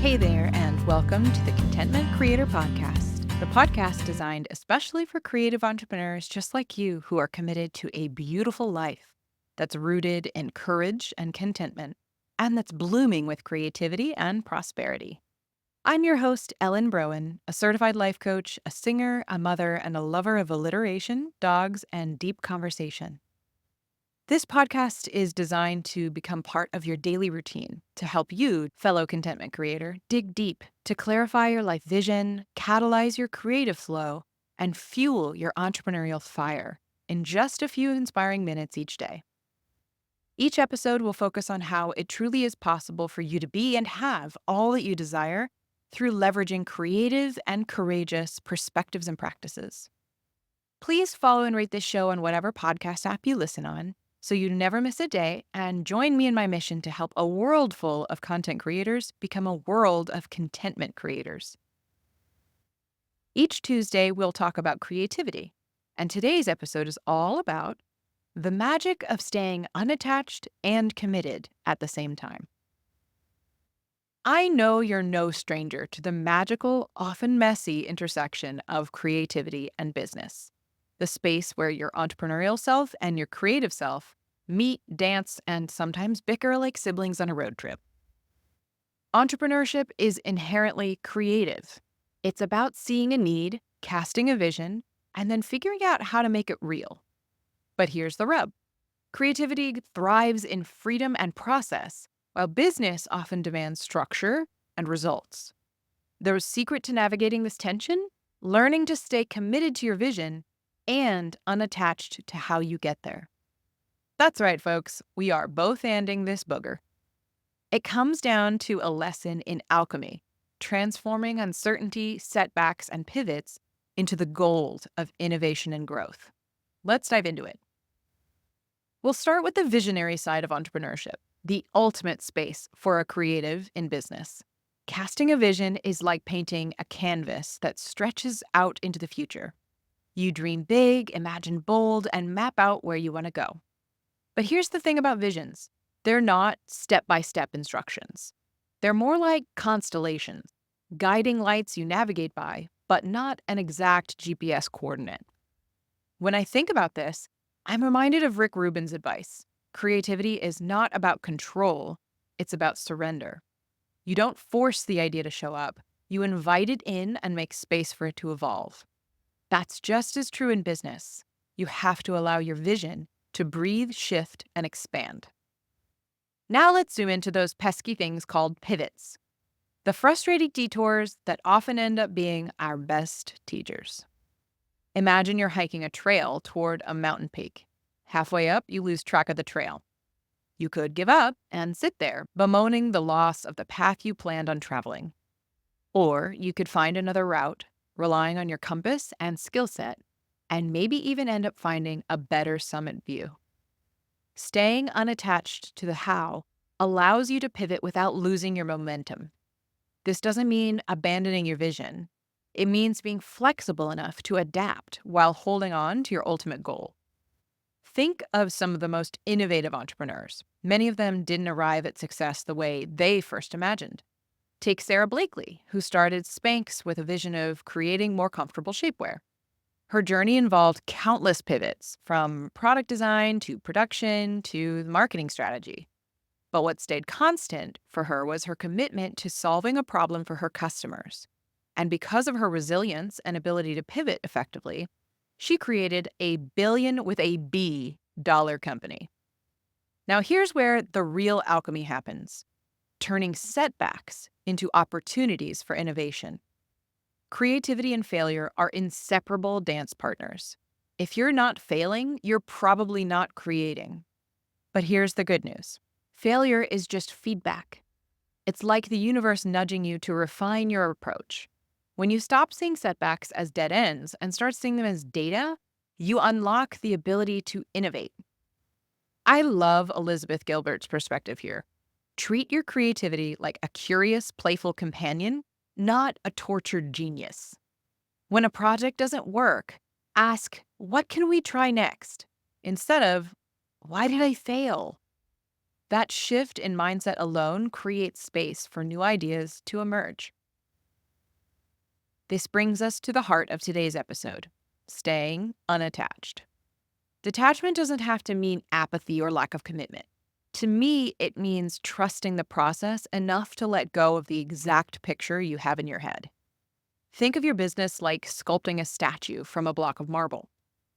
Hey there, and welcome to the Contentment Creator Podcast, the podcast designed especially for creative entrepreneurs just like you who are committed to a beautiful life that's rooted in courage and contentment, and that's blooming with creativity and prosperity. I'm your host, Ellen Broen, a certified life coach, a singer, a mother, and a lover of alliteration, dogs, and deep conversation. This podcast is designed to become part of your daily routine to help you, fellow contentment creator, dig deep to clarify your life vision, catalyze your creative flow, and fuel your entrepreneurial fire in just a few inspiring minutes each day. Each episode will focus on how it truly is possible for you to be and have all that you desire through leveraging creative and courageous perspectives and practices. Please follow and rate this show on whatever podcast app you listen on, so you never miss a day, and join me in my mission to help a world full of content creators become a world of contentment creators. Each Tuesday, we'll talk about creativity, and today's episode is all about the magic of staying unattached and committed at the same time. I know you're no stranger to the magical, often messy intersection of creativity and business, the space where your entrepreneurial self and your creative self meet, dance, and sometimes bicker like siblings on a road trip. Entrepreneurship is inherently creative. It's about seeing a need, casting a vision, and then figuring out how to make it real. But here's the rub. Creativity thrives in freedom and process, while business often demands structure and results. The secret to navigating this tension? Learning to stay committed to your vision and unattached to how you get there. That's right, folks. We are both anding this booger. It comes down to a lesson in alchemy, transforming uncertainty, setbacks, and pivots into the gold of innovation and growth. Let's dive into it. We'll start with the visionary side of entrepreneurship, the ultimate space for a creative in business. Casting a vision is like painting a canvas that stretches out into the future. You dream big, imagine bold, and map out where you want to go. But here's the thing about visions. They're not step-by-step instructions. They're more like constellations, guiding lights you navigate by, but not an exact GPS coordinate. When I think about this, I'm reminded of Rick Rubin's advice. Creativity is not about control, it's about surrender. You don't force the idea to show up. You invite it in and make space for it to evolve. That's just as true in business. You have to allow your vision to breathe, shift, and expand. Now let's zoom into those pesky things called pivots. The frustrating detours that often end up being our best teachers. Imagine you're hiking a trail toward a mountain peak. Halfway up, you lose track of the trail. You could give up and sit there, bemoaning the loss of the path you planned on traveling. Or you could find another route, relying on your compass and skill set, and maybe even end up finding a better summit view. Staying unattached to the how allows you to pivot without losing your momentum. This doesn't mean abandoning your vision. It means being flexible enough to adapt while holding on to your ultimate goal. Think of some of the most innovative entrepreneurs. Many of them didn't arrive at success the way they first imagined. Take Sarah Blakely, who started Spanx with a vision of creating more comfortable shapewear. Her journey involved countless pivots, from product design to production to marketing strategy. But what stayed constant for her was her commitment to solving a problem for her customers. And because of her resilience and ability to pivot effectively, she created a billion with a B dollar company. Now here's where the real alchemy happens, turning setbacks into opportunities for innovation. Creativity and failure are inseparable dance partners. If you're not failing, you're probably not creating. But here's the good news. Failure is just feedback. It's like the universe nudging you to refine your approach. When you stop seeing setbacks as dead ends and start seeing them as data, you unlock the ability to innovate. I love Elizabeth Gilbert's perspective here. Treat your creativity like a curious, playful companion, not a tortured genius. When a project doesn't work, ask, what can we try next? Instead of, why did I fail? That shift in mindset alone creates space for new ideas to emerge. This brings us to the heart of today's episode: staying unattached. Detachment doesn't have to mean apathy or lack of commitment. To me, it means trusting the process enough to let go of the exact picture you have in your head. Think of your business like sculpting a statue from a block of marble.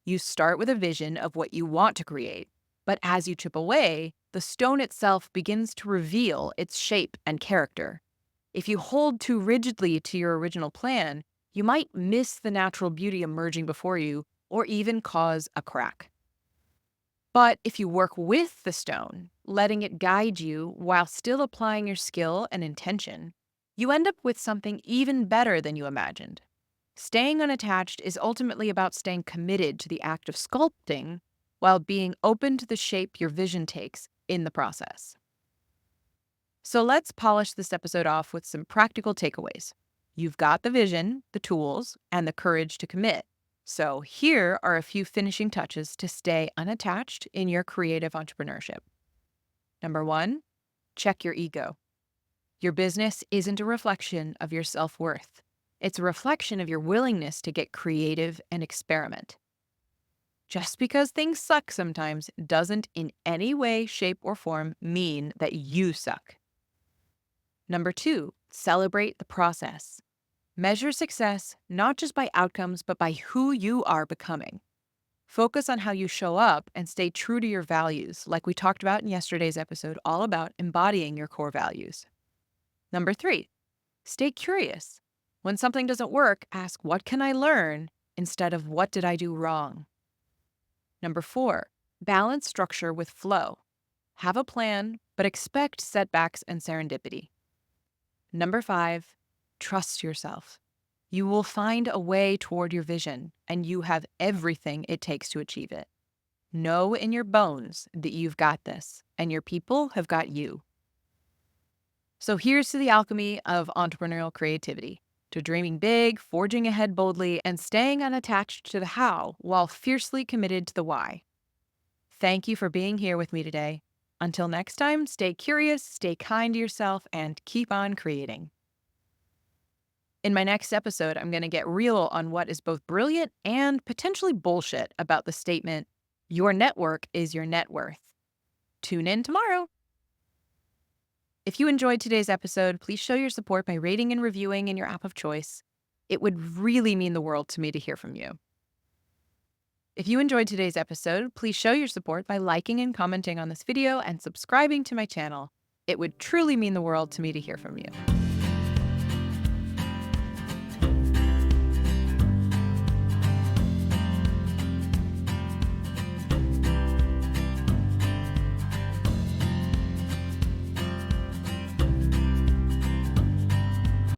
You start with a vision of what you want to create, but as you chip away, the stone itself begins to reveal its shape and character. If you hold too rigidly to your original plan, you might miss the natural beauty emerging before you or even cause a crack. But if you work with the stone, letting it guide you while still applying your skill and intention, you end up with something even better than you imagined. Staying unattached is ultimately about staying committed to the act of sculpting while being open to the shape your vision takes in the process. So let's polish this episode off with some practical takeaways. You've got the vision, the tools, and the courage to commit. So here are a few finishing touches to stay unattached in your creative entrepreneurship. Number one, check your ego. Your business isn't a reflection of your self-worth. It's a reflection of your willingness to get creative and experiment. Just because things suck sometimes doesn't in any way, shape, or form mean that you suck. Number two, celebrate the process. Measure success not just by outcomes, but by who you are becoming. Focus on how you show up and stay true to your values, like we talked about in yesterday's episode, all about embodying your core values. Number three, stay curious. When something doesn't work, ask, what can I learn, instead of what did I do wrong? Number four, balance structure with flow. Have a plan, but expect setbacks and serendipity. Number five, trust yourself. You will find a way toward your vision, and you have everything it takes to achieve it. Know in your bones that you've got this, and your people have got you. So here's to the alchemy of entrepreneurial creativity, to dreaming big, forging ahead boldly, and staying unattached to the how while fiercely committed to the why. Thank you for being here with me today. Until next time, stay curious, stay kind to yourself, and keep on creating. In my next episode, I'm going to get real on what is both brilliant and potentially bullshit about the statement, your network is your net worth. Tune in tomorrow. If you enjoyed today's episode, please show your support by rating and reviewing in your app of choice. It would really mean the world to me to hear from you. If you enjoyed today's episode, please show your support by liking and commenting on this video and subscribing to my channel. It would truly mean the world to me to hear from you.